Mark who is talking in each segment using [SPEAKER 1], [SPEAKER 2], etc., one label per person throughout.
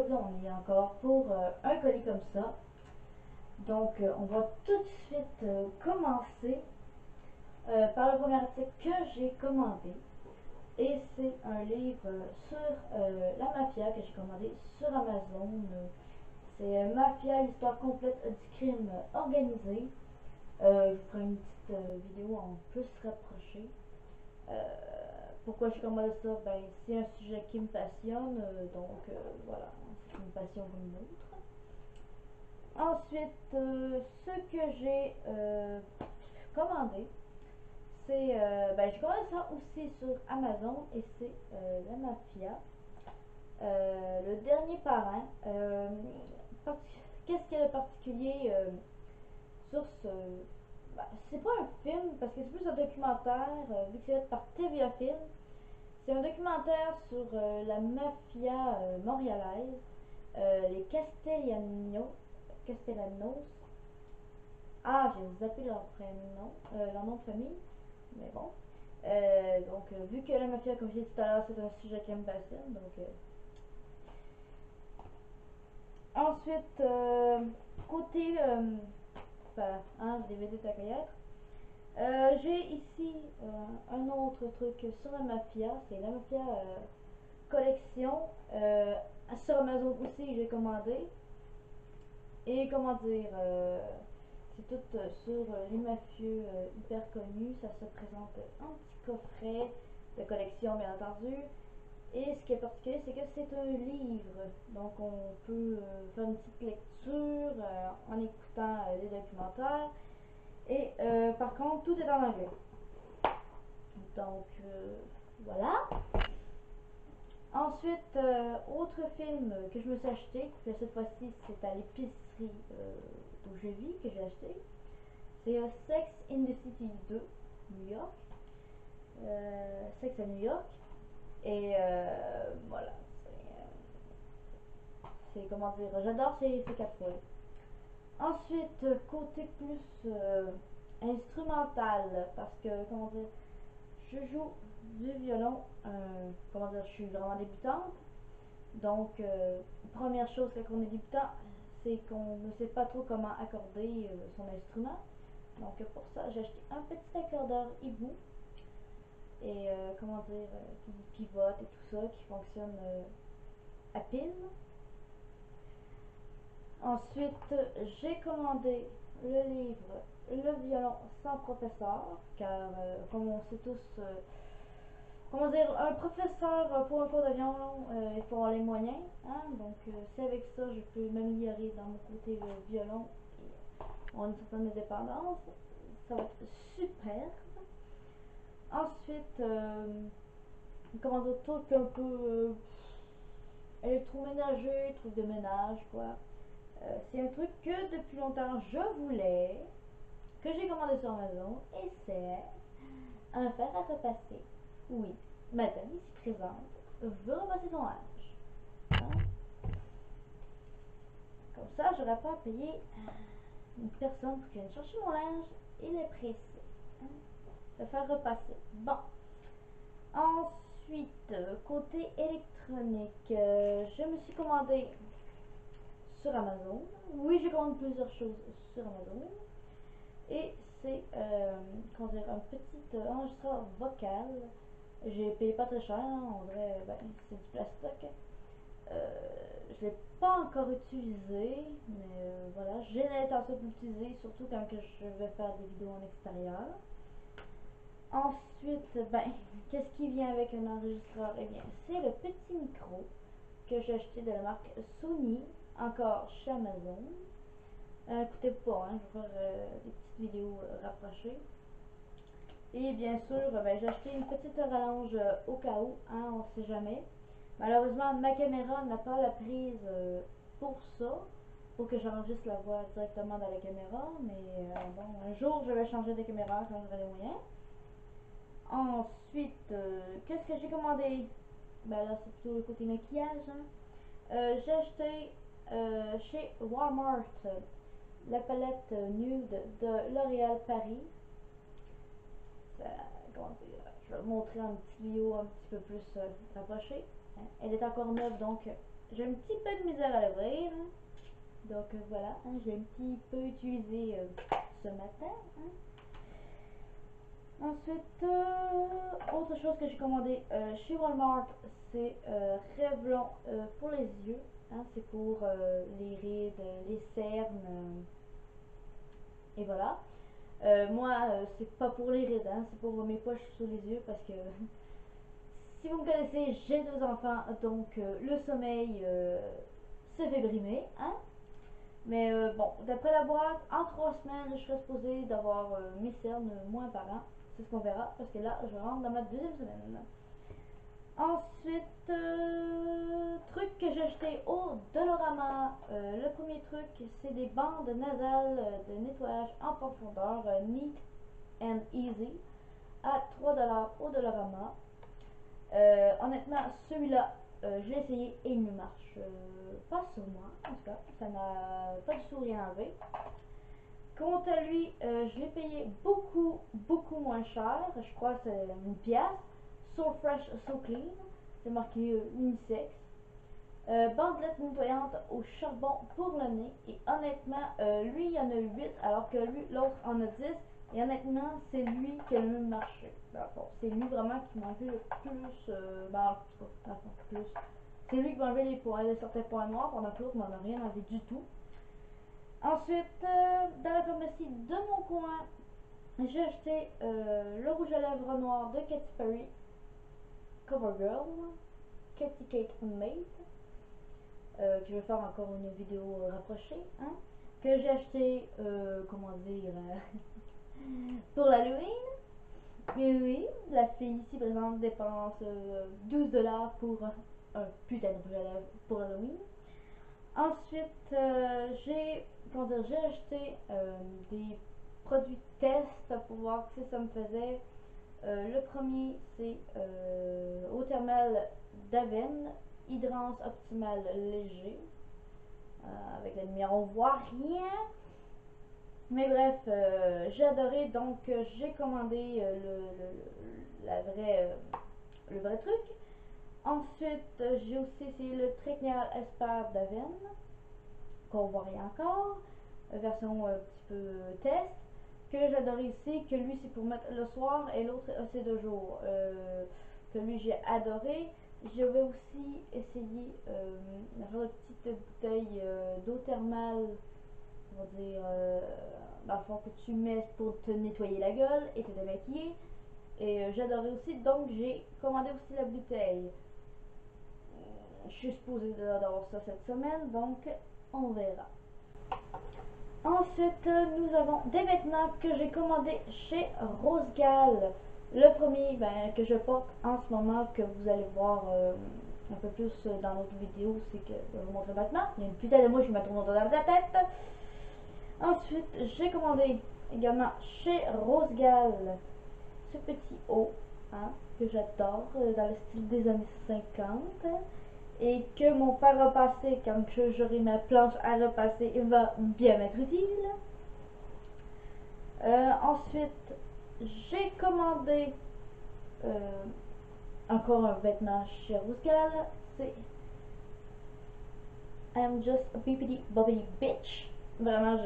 [SPEAKER 1] aujourd'hui, on est encore pour un colis comme ça. Donc, on va tout de suite commencer par le premier article que j'ai commandé. Et c'est un livre sur la mafia que j'ai commandé sur Amazon. C'est Mafia, l'histoire complète du crime organisé. Je vous ferai une petite vidéo en plus rapprochée. Pourquoi j'ai commandé ça? Ben, c'est un sujet qui me passionne, donc voilà, c'est une passion comme une autre. Ensuite, ce que j'ai commandé, c'est, ben, j'ai commandé ça aussi sur Amazon et c'est la Mafia, le dernier parrain. Qu'est-ce qu'il y a de particulier sur ce... Ben, c'est pas un film parce que c'est plus un documentaire, vu que c'est fait par TVA Film. C'est un documentaire sur la mafia montréalaise, les Castellanos. Ah, j'ai zappé leur prénom, leur nom de famille, mais bon. Donc, vu que la mafia, comme je l'ai dit tout à l'heure, c'est un sujet qui me passionne, donc... Ensuite, côté ben, hein, DVD de la j'ai ici un autre truc sur la mafia, c'est la mafia collection. Sur Amazon aussi, j'ai commandé. Et comment dire, c'est tout sur les mafieux hyper connus. Ça se présente en petit coffret de collection, bien entendu. Et ce qui est particulier, c'est que c'est un livre. Donc, on peut faire une petite lecture en écoutant les documentaires. Et par contre, tout est en anglais. Donc, voilà. Ensuite, autre film que je me suis acheté, que cette fois-ci c'est à l'épicerie d'où je vis que j'ai acheté, c'est Sex in the City 2, New York. Sex à New York. Et voilà. C'est comment dire, j'adore ces quatre fois. Ensuite, côté plus instrumental, parce que, comment dire, je joue du violon, comment dire, je suis vraiment débutante. Donc, première chose quand on est débutant, c'est qu'on ne sait pas trop comment accorder son instrument. Donc, pour ça, j'ai acheté un petit accordeur hibou. Et, comment dire, qui pivote et tout ça, qui fonctionne à pile. Ensuite, j'ai commandé le livre Le violon sans professeur, car, comme on sait tous, comment dire, un professeur pour un cours de violon, il faut avoir les moyens, hein? Donc c'est avec ça je peux m'améliorer dans mon côté violon et avoir une certaine indépendance. Ça va être super. Ensuite, comment dire, truc un peu électroménager, truc de ménage, quoi. C'est un truc que depuis longtemps je voulais, que j'ai commandé sur Amazon, et c'est un fer à repasser. Oui, madame ici présente veut repasser son linge. Hein? Comme ça, j'aurais pas à payer une personne pour qu'elle vienne chercher mon linge et le presser. Hein? Le faire repasser. Bon. Ensuite, côté électronique, je me suis commandé sur Amazon. Oui, j'ai commandé plusieurs choses sur Amazon. Et c'est comment dire, un petit enregistreur vocal. J'ai payé pas très cher, hein, on dirait, ben, c'est du plastique. Je l'ai pas encore utilisé, mais voilà, j'ai l'intention de l'utiliser, surtout quand que je vais faire des vidéos en extérieur. Ensuite, ben, qu'est-ce qui vient avec un enregistreur? Eh bien, c'est le petit micro que j'ai acheté de la marque Sony, encore chez Amazon. Écoutez pas, hein, je vais faire des petites vidéos rapprochées. Et bien sûr, ben, j'ai acheté une petite rallonge au cas où, hein, on sait jamais. Malheureusement, ma caméra n'a pas la prise pour ça, pour que j'enregistre la voix directement dans la caméra. Mais bon, un jour, je vais changer de caméra quand j'aurai les moyens. Ensuite, qu'est-ce que j'ai commandé? Ben là, c'est plutôt le côté maquillage. Hein. J'ai acheté chez Walmart la palette nude de L'Oréal Paris. Comment dire, je vais vous montrer un petit vidéo un petit peu plus rapprochée. Hein. Elle est encore neuve, donc j'ai un petit peu de misère à l'ouvrir. Hein. Donc voilà, hein, j'ai un petit peu utilisé ce matin. Hein. Ensuite, autre chose que j'ai commandé chez Walmart, c'est Revlon pour les yeux. Hein, c'est pour les rides, les cernes, et voilà. Moi, c'est pas pour les rides, hein, c'est pour mes poches sous les yeux parce que si vous me connaissez, j'ai 2 enfants, donc le sommeil se fait brimer. Hein. Mais bon, d'après la boîte, en 3 semaines, je serai supposée d'avoir mes cernes moins apparents. C'est ce qu'on verra, parce que là, je rentre dans ma 2e semaine. Ensuite, truc que j'ai acheté au Dollarama. Le premier truc, c'est des bandes nasales de nettoyage en profondeur Neat and Easy à 3$ au Dollarama. Honnêtement, celui-là, j'ai essayé et il ne marche pas sur moi. En tout cas, ça n'a pas du tout rien enlevé. Quant à lui, je l'ai payé beaucoup moins cher. Je crois que c'est 1$. So Fresh, So Clean. C'est marqué unisex. Bandelette nettoyante au charbon pour le nez. Et honnêtement, lui, il y en a 8, alors que lui, l'autre en a 10. Et honnêtement, c'est lui qui a le mieux marché. Bon, c'est lui vraiment qui m'a enlevé le plus. Plus. C'est lui qui m'a enlevé certains points noirs, pendant que l'autre m'en a rien enlevé du tout. Ensuite, dans la pharmacie de mon coin, j'ai acheté le rouge à lèvres noir de Katy Perry, CoverGirl, Katy Kate Mate, que je vais faire encore une vidéo rapprochée, hein, que j'ai acheté, comment dire, pour l'Halloween. Et oui, la fille ici présente dépense 12$ pour un putain de rouge à lèvres pour Halloween. Ensuite, j'ai acheté des produits test pour voir si ça me faisait. Le premier, c'est eau thermale d'Aven, hydrance optimale léger. Avec la lumière, on voit rien. Mais bref, j'ai adoré, donc j'ai commandé le vrai truc. Ensuite, j'ai aussi essayé le Tricknial Esper d'Aven, qu'on voit rien encore, version un petit peu test, que j'adore ici, que lui c'est pour mettre le soir et l'autre c'est de jour, que lui j'ai adoré. Je vais aussi essayer une petite bouteille d'eau thermale, on va dire, dans le fond que tu mets pour te nettoyer la gueule et te démaquiller. Et j'adorais aussi, donc j'ai commandé aussi la bouteille. Je suis supposée d'avoir ça cette semaine, donc on verra. Ensuite, nous avons des vêtements que j'ai commandés chez Rosegal. Le premier que je porte en ce moment, que vous allez voir un peu plus dans notre vidéo, c'est que je vais vous montrer maintenant. Il y a une putain de mouche qui m'a tourné autour de la tête. Ensuite, j'ai commandé également chez Rosegal ce petit haut, hein, que j'adore, dans le style des années 50. Et que mon fer à repasser, quand j'aurai ma planche à repasser, va bien m'être utile. Ensuite, j'ai commandé encore un vêtement chez Rosegal. C'est I'm just a bippity boppity bitch. Vraiment,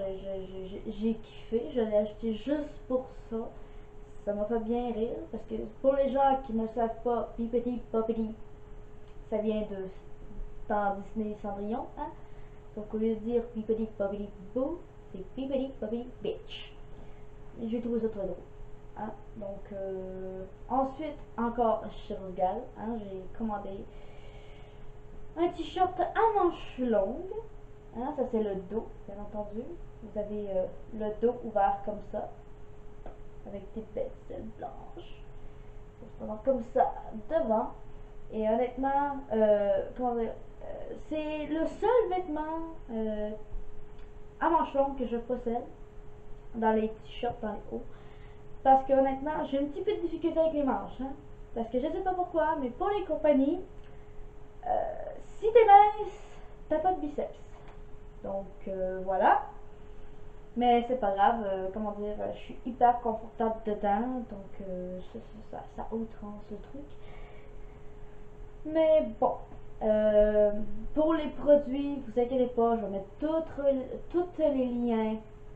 [SPEAKER 1] j'ai kiffé. Je l'ai acheté juste pour ça. Ça m'a fait bien rire. Parce que pour les gens qui ne savent pas, bippity boppity, ça vient de dans Disney Cendrillon, hein. Donc au lieu de dire Bippity Boppity Boo, c'est Bippity Boppity Bitch. J'ai trouvé ça très drôle. Hein. Donc ensuite, encore chez Rosegal, hein, j'ai commandé un t-shirt à manches longues. Hein, ça c'est le dos, bien entendu. Vous avez le dos ouvert comme ça, avec des belles blanches. Comme ça devant. Et honnêtement, comment dire, c'est le seul vêtement à manches longues que je possède dans les t-shirts, dans les hauts. Parce que honnêtement, j'ai un petit peu de difficulté avec les manches. Hein, parce que je sais pas pourquoi, mais pour les compagnies, si t'es mince, t'as pas de biceps. Donc voilà. Mais c'est pas grave, comment dire, je suis hyper confortable dedans. Donc ça outrance le truc. Mais bon, Pour les produits, vous inquiétez pas, je vais mettre tous les liens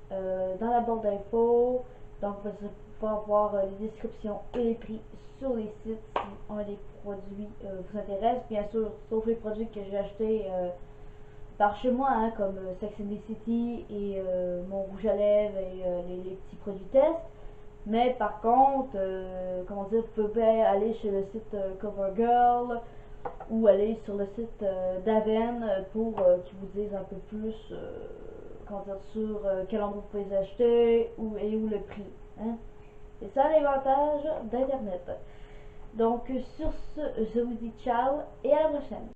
[SPEAKER 1] dans la barre d'infos. Donc vous allez pouvoir voir les descriptions et les prix sur les sites si un des produits vous intéresse. Bien sûr, sauf les produits que j'ai achetés par chez moi, hein, comme Sex and the City et mon rouge à lèvres et les petits produits test. Mais par contre, comment dire, vous pouvez aller sur le site CoverGirl ou aller sur le site d'Aven pour qu'ils vous disent un peu plus comment dire, sur quel endroit vous pouvez les acheter et où le prix. Hein. C'est ça l'avantage d'Internet. Donc sur ce, je vous dis ciao et à la prochaine.